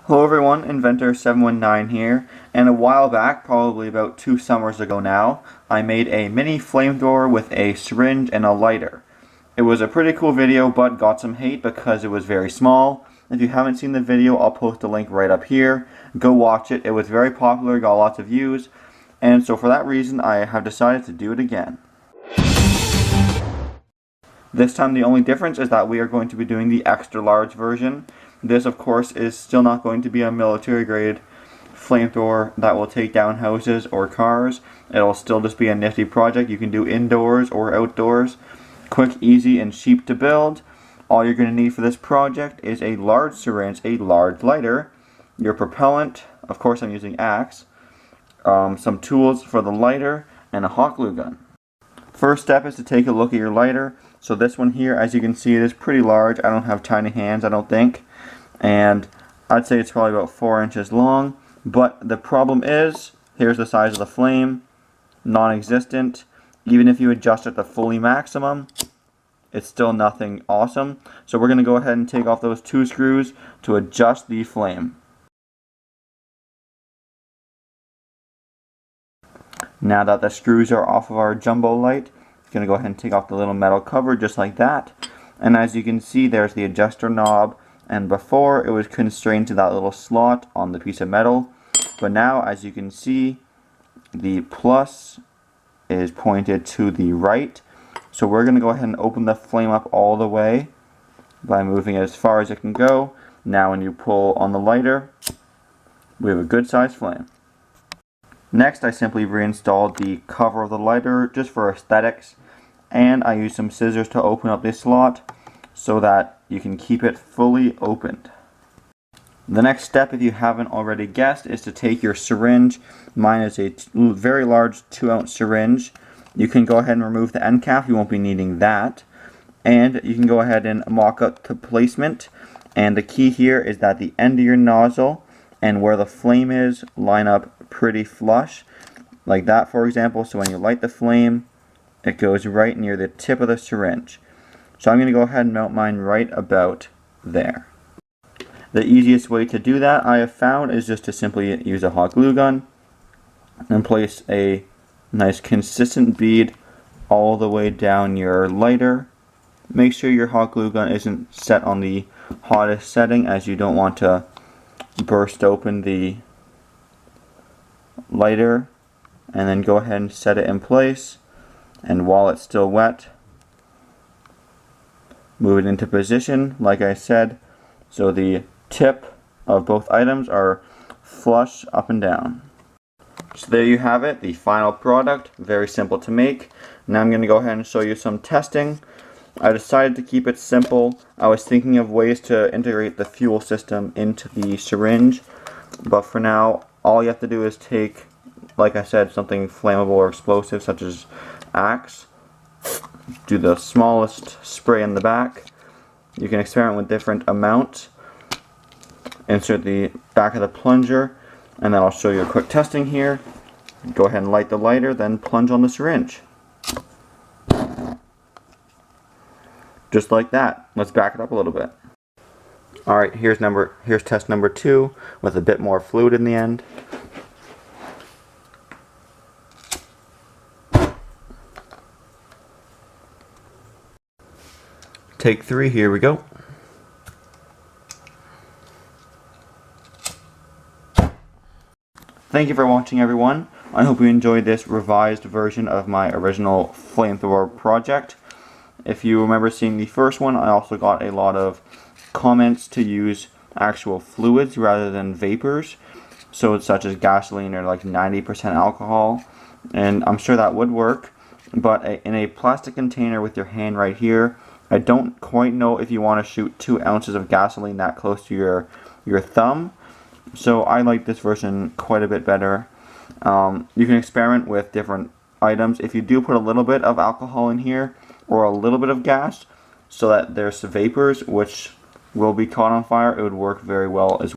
Hello everyone, Inventor719 here, and a while back, probably about 2 summers ago now, I made a mini flamethrower with a syringe and a lighter. It was a pretty cool video, but got some hate because it was very small. If you haven't seen the video, I'll post a link right up here. Go watch it. It was very popular, got lots of views, and so for that reason I have decided to do it again. This time the only difference is that we are going to be doing the extra large version. This, of course, is still not going to be a military-grade flamethrower that will take down houses or cars. It'll still just be a nifty project you can do indoors or outdoors. Quick, easy, and cheap to build. All you're going to need for this project is a large syringe, a large lighter, your propellant, of course I'm using Axe, some tools for the lighter, and a hot glue gun. First step is to take a look at your lighter. So this one here, as you can see, it is pretty large. I don't have tiny hands, I don't think. And I'd say it's probably about 4 inches long. But the problem is, here's the size of the flame, non-existent. Even if you adjust it to fully maximum, it's still nothing awesome. So we're going to go ahead and take off those 2 screws to adjust the flame. Now that the screws are off of our jumbo light, I'm going to go ahead and take off the little metal cover just like that. And as you can see, there's the adjuster knob. And before, it was constrained to that little slot on the piece of metal. But now, as you can see, the plus is pointed to the right. So we're going to go ahead and open the flame up all the way by moving it as far as it can go. Now when you pull on the lighter, we have a good sized flame. Next, I simply reinstalled the cover of the lighter just for aesthetics. And I used some scissors to open up this slot so that you can keep it fully opened. The next step, if you haven't already guessed, is to take your syringe. Mine is a very large 2-ounce syringe. You can go ahead and remove the end cap, you won't be needing that. And you can go ahead and mock up the placement. And the key here is that the end of your nozzle and where the flame is line up pretty flush. Like that, for example, so when you light the flame, it goes right near the tip of the syringe. So I'm going to go ahead and mount mine right about there. The easiest way to do that, I have found, is just to simply use a hot glue gun and place a nice consistent bead all the way down your lighter. Make sure your hot glue gun isn't set on the hottest setting, as you don't want to burst open the lighter. And then go ahead and set it in place, and while it's still wet, move it into position, like I said, so the tip of both items are flush up and down. So there you have it, the final product. Very simple to make. Now I'm going to go ahead and show you some testing. I decided to keep it simple. I was thinking of ways to integrate the fuel system into the syringe, but for now all you have to do is take, like I said, something flammable or explosive such as Axe. Do the smallest spray in the back. You can experiment with different amounts. Insert the back of the plunger, and then I'll show you a quick testing here. Go ahead and light the lighter, then plunge on the syringe. Just like that. Let's back it up a little bit. Alright, here's test number 2 with a bit more fluid in the end. Take 3, here we go. Thank you for watching, everyone. I hope you enjoyed this revised version of my original flamethrower project. If you remember seeing the first one, I also got a lot of comments to use actual fluids rather than vapors, so such as gasoline or like 90% alcohol, and I'm sure that would work, but in a plastic container with your hand right here, I don't quite know if you want to shoot 2 ounces of gasoline that close to your thumb, so I like this version quite a bit better. You can experiment with different items. If you do put a little bit of alcohol in here, or a little bit of gas, so that there's vapors which will be caught on fire, it would work very well as well.